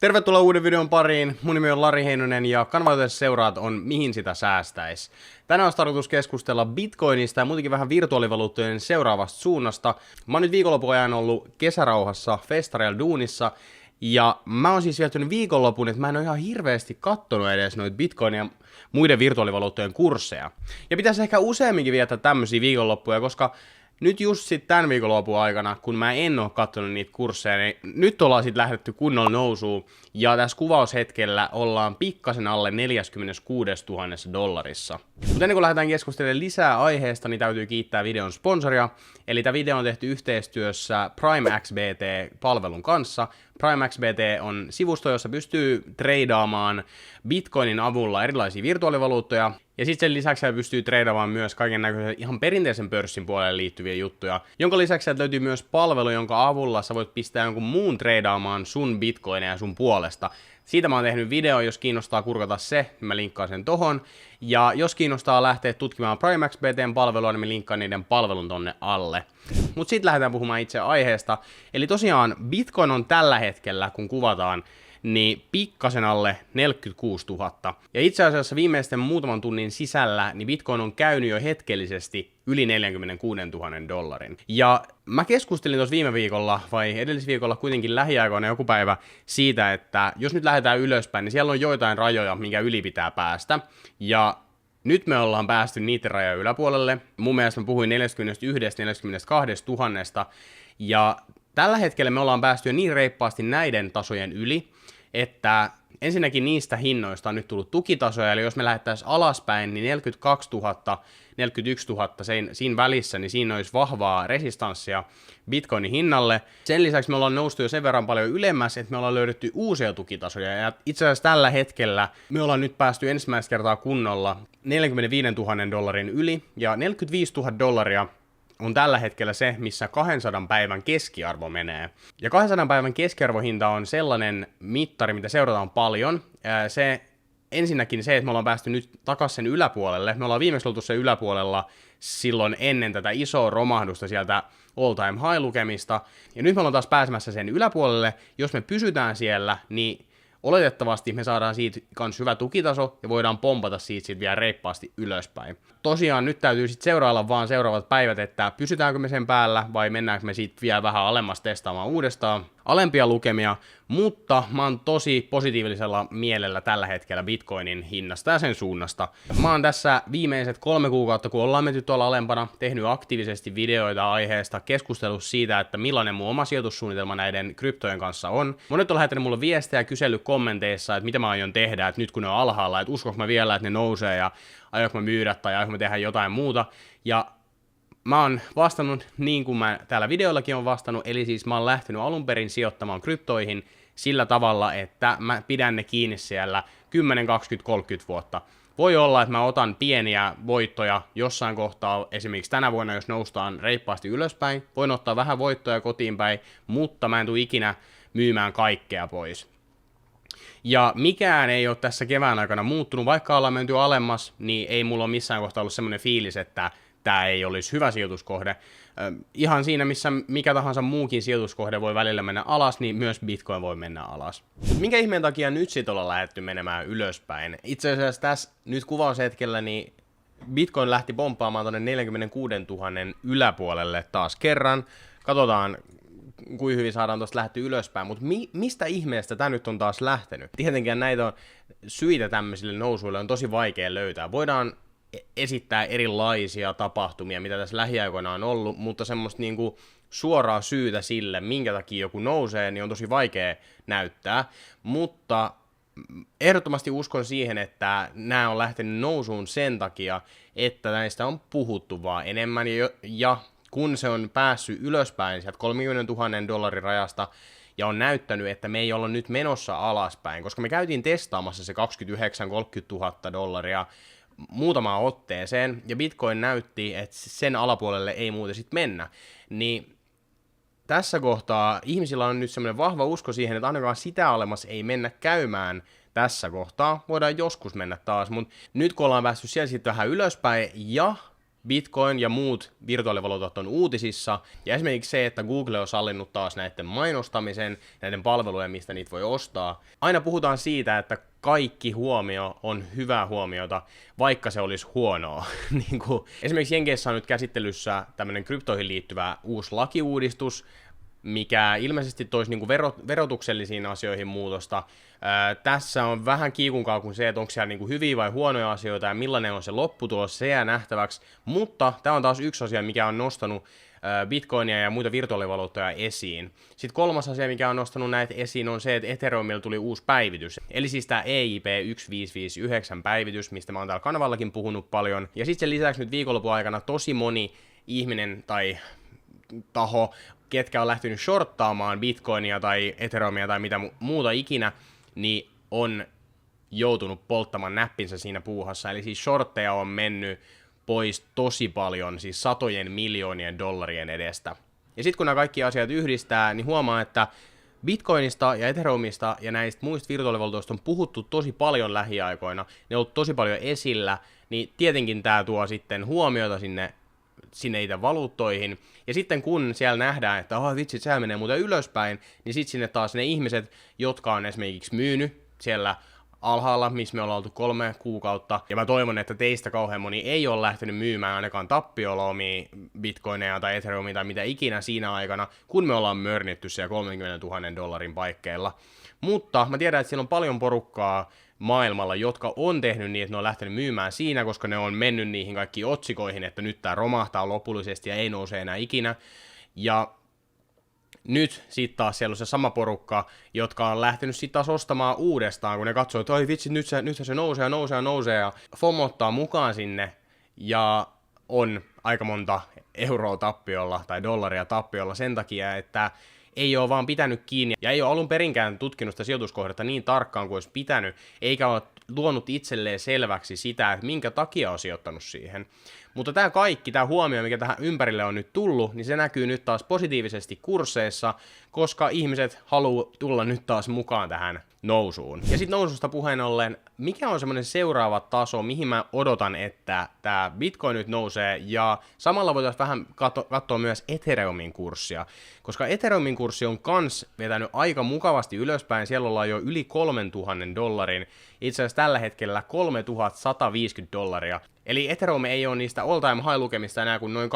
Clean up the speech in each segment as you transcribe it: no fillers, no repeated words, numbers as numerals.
Tervetuloa uuden videon pariin. Mun nimi on Lari Heinonen ja kanava, jota seuraat, on Mihin sitä säästäisi. Tänään on tarkoitus keskustella Bitcoinista ja muutenkin vähän virtuaalivaluuttojen seuraavasta suunnasta. Mä oon nyt viikonlopun ajan ollut kesärauhassa festareilla duunissa ja mä oon siis viettänyt viikonlopun, että mä en ole ihan hirveästi kattonut edes noita Bitcoin ja muiden virtuaalivaluuttojen kursseja. Ja pitäisi ehkä useamminkin viettää tämmöisiä viikonloppuja, koska nyt just sitten tämän viikonlopun aikana, kun mä en oo katsonut niitä kursseja, niin nyt ollaan sitten lähdetty kunnolla nousuun, ja tässä kuvaushetkellä ollaan pikkasen alle 46 000 dollarissa. Mutta ennen kuin lähdetään keskustelemaan lisää aiheesta, niin täytyy kiittää videon sponsoria, eli tämä video on tehty yhteistyössä PrimeXBT-palvelun kanssa. PrimeXBT on sivusto, jossa pystyy treidaamaan Bitcoinin avulla erilaisia virtuaalivaluuttoja, ja sitten sen lisäksi siellä pystyy treidaamaan myös kaiken näköisen ihan perinteisen pörssin puolelle liittyviä juttuja, jonka lisäksi sieltä löytyy myös palvelu, jonka avulla sä voit pistää jonkun muun treidaamaan sun bitcoineja sun puolesta. Siitä mä oon tehnyt video, jos kiinnostaa kurkata se, niin mä linkkaan sen tohon. Ja jos kiinnostaa lähteä tutkimaan PrimeXBTn palvelua, niin mä linkkaan niiden palvelun tonne alle. Mut sit lähdetään puhumaan itse aiheesta. Eli tosiaan Bitcoin on tällä hetkellä, kun kuvataan, niin pikkasen alle 46 000. Ja itse asiassa viimeisten muutaman tunnin sisällä niin Bitcoin on käynyt jo hetkellisesti yli 46 000 dollarin. Ja mä keskustelin tuossa viime viikolla, vai edellisviikolla kuitenkin lähiaikoina joku päivä, siitä, että jos nyt lähdetään ylöspäin, niin siellä on joitain rajoja, minkä yli pitää päästä. Ja nyt me ollaan päästy niiden rajojen yläpuolelle. Mun mielestä mä puhuin 41-42 000. Ja tällä hetkellä me ollaan päästy jo niin reippaasti näiden tasojen yli, että ensinnäkin niistä hinnoista on nyt tullut tukitasoja, eli jos me lähdettäisiin alaspäin, niin 42 000, 41 000 siinä välissä, niin siinä olisi vahvaa resistanssia Bitcoinin hinnalle. Sen lisäksi me ollaan noustu jo sen verran paljon ylemmäs, että me ollaan löydetty uusia tukitasoja, ja itse asiassa tällä hetkellä me ollaan nyt päästy ensimmäistä kertaa kunnolla 45 000 dollarin yli, ja 45 000 dollaria on tällä hetkellä se, missä 200 päivän keskiarvo menee. Ja 200 päivän keskiarvohinta on sellainen mittari, mitä seurataan paljon. Ensinnäkin se, että me ollaan päästy nyt takaisin sen yläpuolelle. Me ollaan viimeksi oltu sen yläpuolella silloin ennen tätä isoa romahdusta sieltä all-time high-lukemista. Ja nyt me ollaan taas pääsemässä sen yläpuolelle. Jos me pysytään siellä, niin oletettavasti me saadaan siitä kans hyvä tukitaso ja voidaan pompata siitä sitten vielä reippaasti ylöspäin. Tosiaan nyt täytyy sitten seurailla vaan seuraavat päivät, että pysytäänkö me sen päällä vai mennäänkö me siitä vielä vähän alemmas testaamaan uudestaan alempia lukemia, mutta mä oon tosi positiivisella mielellä tällä hetkellä Bitcoinin hinnasta ja sen suunnasta. Mä oon tässä viimeiset 3 kuukautta, kun ollaan menty tuolla alempana, tehnyt aktiivisesti videoita aiheesta, keskustellut siitä, että millainen mun oma sijoitussuunnitelma näiden kryptojen kanssa on. Monet on lähettänyt mulle viestejä ja kysellyt kommenteissa, että mitä mä aion tehdä, että nyt kun ne on alhaalla, että uskoinko mä vielä, että ne nousee ja aiotko mä myydä tai aiotko mä tehdä jotain muuta. Ja mä oon vastannut niin kuin mä täällä videollakin on vastannut, eli siis mä oon lähtenyt alun perin sijoittamaan kryptoihin sillä tavalla, että mä pidän ne kiinni siellä 10, 20, 30 vuotta. Voi olla, että mä otan pieniä voittoja jossain kohtaa, esimerkiksi tänä vuonna, jos noustaan reippaasti ylöspäin, voin ottaa vähän voittoja kotiin päin, mutta mä en tule ikinä myymään kaikkea pois. Ja mikään ei ole tässä kevään aikana muuttunut, vaikka ollaan menty alemmas, niin ei mulla ole missään kohtaa ollut semmoinen fiilis, että tämä ei olisi hyvä sijoituskohde. Ihan siinä, missä mikä tahansa muukin sijoituskohde voi välillä mennä alas, niin myös Bitcoin voi mennä alas. Minkä ihmeen takia nyt sit ollaan lähdetty menemään ylöspäin? Itse asiassa tässä nyt kuvaushetkellä niin Bitcoin lähti pomppaamaan tuonne 46 000 yläpuolelle taas kerran. Katsotaan, kuinka hyvin saadaan tuosta lähteä ylöspäin, mutta mistä ihmeestä tämä nyt on taas lähtenyt? Tietenkin näitä syitä tämmöisille nousuille on tosi vaikea löytää. Voidaan esittää erilaisia tapahtumia, mitä tässä lähiaikoina on ollut, mutta semmoista niinku suoraa syytä sille, minkä takia joku nousee, niin on tosi vaikea näyttää, mutta ehdottomasti uskon siihen, että nämä on lähtenyt nousuun sen takia, että näistä on puhuttu vaan enemmän, ja kun se on päässyt ylöspäin sieltä 30 000 dollarin rajasta, ja on näyttänyt, että me ei olla nyt menossa alaspäin, koska me käytiin testaamassa se 29-30 000 dollaria muutamaan otteeseen, ja Bitcoin näytti, että sen alapuolelle ei muuten sitten mennä, niin tässä kohtaa ihmisillä on nyt semmoinen vahva usko siihen, että ainakaan sitä alemmas ei mennä käymään tässä kohtaa, voidaan joskus mennä taas, mutta nyt kun ollaan päässyt siellä sitten vähän ylöspäin, ja Bitcoin ja muut virtuaalivaluutat on uutisissa, ja esimerkiksi se, että Google on sallinut taas näiden mainostamisen, näiden palvelujen, mistä niitä voi ostaa. Aina puhutaan siitä, että kaikki huomio on hyvää huomiota, vaikka se olisi huonoa. Niin kuin, esimerkiksi Jenkeissä on nyt käsittelyssä tämmöinen kryptoihin liittyvä uusi lakiuudistus, mikä ilmeisesti toisi niin kuin verotuksellisiin asioihin muutosta. Tässä on vähän kiikunkaa kuin se, että onko siellä niin kuin hyviä vai huonoja asioita ja millainen on se lopputulos, se jää nähtäväksi. Mutta tämä on taas yksi asia, mikä on nostanut Bitcoinia ja muita virtuaalivaluuttoja esiin. Sitten kolmas asia, mikä on nostanut näitä esiin, on se, että Ethereumilla tuli uusi päivitys. Eli siis tämä EIP 1559 päivitys, mistä mä oon täällä kanavallakin puhunut paljon. Ja sitten sen lisäksi nyt viikonlopun aikana tosi moni ihminen tai taho, ketkä on lähtenyt shorttaamaan Bitcoinia tai Ethereumia tai mitä muuta ikinä, niin on joutunut polttamaan näppinsä siinä puuhassa. Eli siis shortteja on mennyt pois tosi paljon, siis satojen miljoonien dollarien edestä. Ja sitten kun nämä kaikki asiat yhdistää, niin huomaa, että Bitcoinista ja Ethereumista ja näistä muista virtuaalivaluutoista on puhuttu tosi paljon lähiaikoina, ne on ollut tosi paljon esillä, niin tietenkin tämä tuo sitten huomiota sinne niitä valuuttoihin, ja sitten kun siellä nähdään, että vitsi, sehän menee muuten ylöspäin, niin sitten sinne taas ne ihmiset, jotka on esimerkiksi myynyt siellä alhaalla, missä me ollaan oltu 3 kuukautta, ja mä toivon, että teistä kauhean moni ei ole lähtenyt myymään ainakaan tappiolla omia bitcoineja tai ethereumia tai mitä ikinä siinä aikana, kun me ollaan mörnitty siellä 30 000 dollarin paikkeilla. Mutta mä tiedän, että siellä on paljon porukkaa maailmalla, jotka on tehnyt niin, että ne on lähtenyt myymään siinä, koska ne on mennyt niihin kaikkiin otsikoihin, että nyt tää romahtaa lopullisesti ja ei nouse enää ikinä. Ja nyt sitten taas siellä on se sama porukka, jotka on lähtenyt sitten taas ostamaan uudestaan, kun ne katsoo, että oi vitsi, nyt se nousee ja FOMottaa mukaan sinne ja on aika monta euroa tappiolla tai dollaria tappiolla sen takia, että ei ole vaan pitänyt kiinni ja ei ole alun perinkään tutkinut sitä sijoituskohdetta niin tarkkaan kuin olisi pitänyt, eikä ole luonut itselleen selväksi sitä, että minkä takia on sijoittanut siihen. Mutta tämä kaikki, tämä huomio, mikä tähän ympärille on nyt tullut, niin se näkyy nyt taas positiivisesti kursseissa, koska ihmiset haluaa tulla nyt taas mukaan tähän nousuun. Ja sitten noususta puheen ollen, mikä on semmoinen seuraava taso, mihin mä odotan, että tämä Bitcoin nyt nousee, ja samalla voitaisiin vähän katsoa myös Ethereumin kurssia, koska Ethereumin kurssi on kans vetänyt aika mukavasti ylöspäin, siellä ollaan jo yli 3000 dollarin, itse asiassa tällä hetkellä 3150 dollaria. Eli Ethereum ei ole niistä all-time high-lukemista enää kuin noin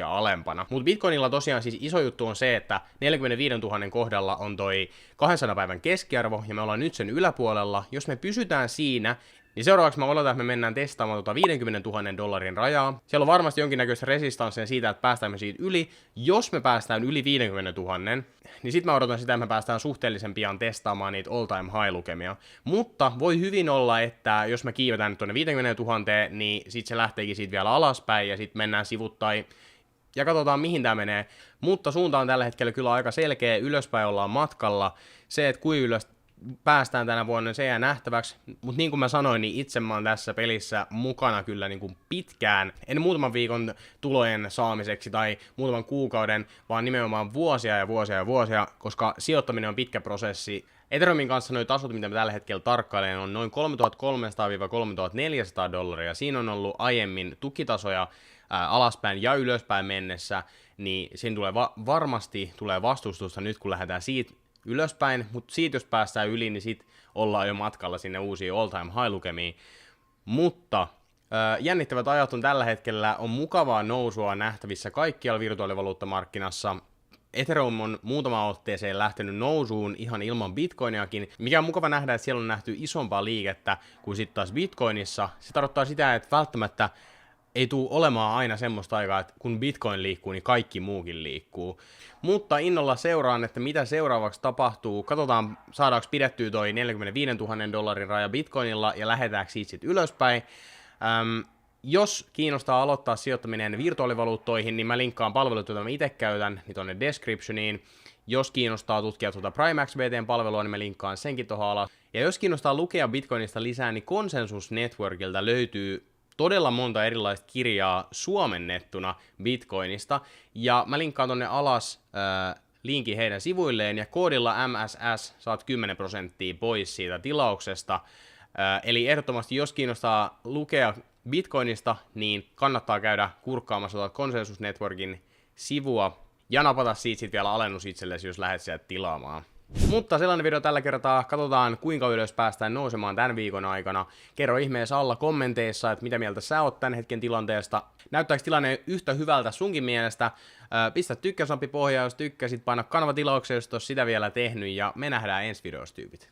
25% alempana. Mutta Bitcoinilla tosiaan siis iso juttu on se, että 45 000 kohdalla on toi 200 päivän keskiarvo, ja me ollaan nyt sen yläpuolella. Jos me pysytään siinä, niin seuraavaksi mä odotan, että me mennään testaamaan 50 000 dollarin rajaa. Siellä on varmasti jonkinnäköistä resistanssia siitä, että päästään me siitä yli. Jos me päästään yli 50 000, niin sit mä odotan sitä, että me päästään suhteellisen pian testaamaan niitä all-time high-lukemia. Mutta voi hyvin olla, että jos me kiivetään nyt tuonne 50 000, niin sit se lähteekin siitä vielä alaspäin ja sit mennään sivuttain ja katsotaan mihin tämä menee. Mutta suunta on tällä hetkellä kyllä aika selkeä, ylöspäin ollaan matkalla. Se, että kuin ylös päästään tänä vuonna, se jää nähtäväksi, mutta niin kuin mä sanoin, niin itse mä oon tässä pelissä mukana kyllä niin kuin pitkään, en muutaman viikon tulojen saamiseksi tai muutaman kuukauden, vaan nimenomaan vuosia ja vuosia ja vuosia, koska sijoittaminen on pitkä prosessi. Ethereumin kanssa nuo tasot, mitä mä tällä hetkellä tarkkailen, on noin 3300–3400 dollaria. Siinä on ollut aiemmin tukitasoja alaspäin ja ylöspäin mennessä, niin siinä tulee varmasti tulee vastustusta nyt, kun lähdetään siitä ylöspäin, mutta siitä jos päästään yli, niin sit ollaan jo matkalla sinne uusiin all-time high-lukemiin. Mutta jännittävät ajat on tällä hetkellä, on mukavaa nousua nähtävissä kaikkialla virtuaalivaluuttamarkkinassa. Ethereum on muutama otteeseen lähtenyt nousuun ihan ilman Bitcoiniakin, mikä on mukava nähdä, että siellä on nähty isompaa liikettä kuin sitten taas Bitcoinissa. Se tarkoittaa sitä, että välttämättä ei tule olemaan aina semmoista aikaa, että kun Bitcoin liikkuu, niin kaikki muukin liikkuu. Mutta innolla seuraan, että mitä seuraavaksi tapahtuu. Katsotaan, saadaanko pidettyä toi 45 000 dollarin raja Bitcoinilla ja lähdetäänkö siitä sitten ylöspäin. Jos kiinnostaa aloittaa sijoittaminen virtuaalivaluuttoihin, niin mä linkkaan palvelut, joita mä itse käytän, niin tonne descriptioniin. Jos kiinnostaa tutkia tuota PrimeXBTn palvelua, niin mä linkkaan senkin tuohon alas. Ja jos kiinnostaa lukea Bitcoinista lisää, niin Consensus Networkilta löytyy todella monta erilaista kirjaa suomennettuna Bitcoinista, ja mä linkkaan tonne alas linkin heidän sivuilleen, ja koodilla MSS saat 10% pois siitä tilauksesta. Eli ehdottomasti, jos kiinnostaa lukea Bitcoinista, niin kannattaa käydä kurkkaamassa Consensus Networkin sivua ja napata siitä sitten vielä alennus itsellesi, jos lähdet sieltä tilaamaan. Mutta sellainen video tällä kertaa. Katsotaan, kuinka ylös päästään nousemaan tämän viikon aikana. Kerro ihmeessä alla kommenteissa, että mitä mieltä sä oot tämän hetken tilanteesta. Näyttääkö tilanne yhtä hyvältä sunkin mielestä? Pistä tykkäysnappi pohjaan, jos tykkäsit. Paina kanavatilauksia, jos et ole sitä vielä tehnyt. Ja me nähdään ensi videossa, tyypit.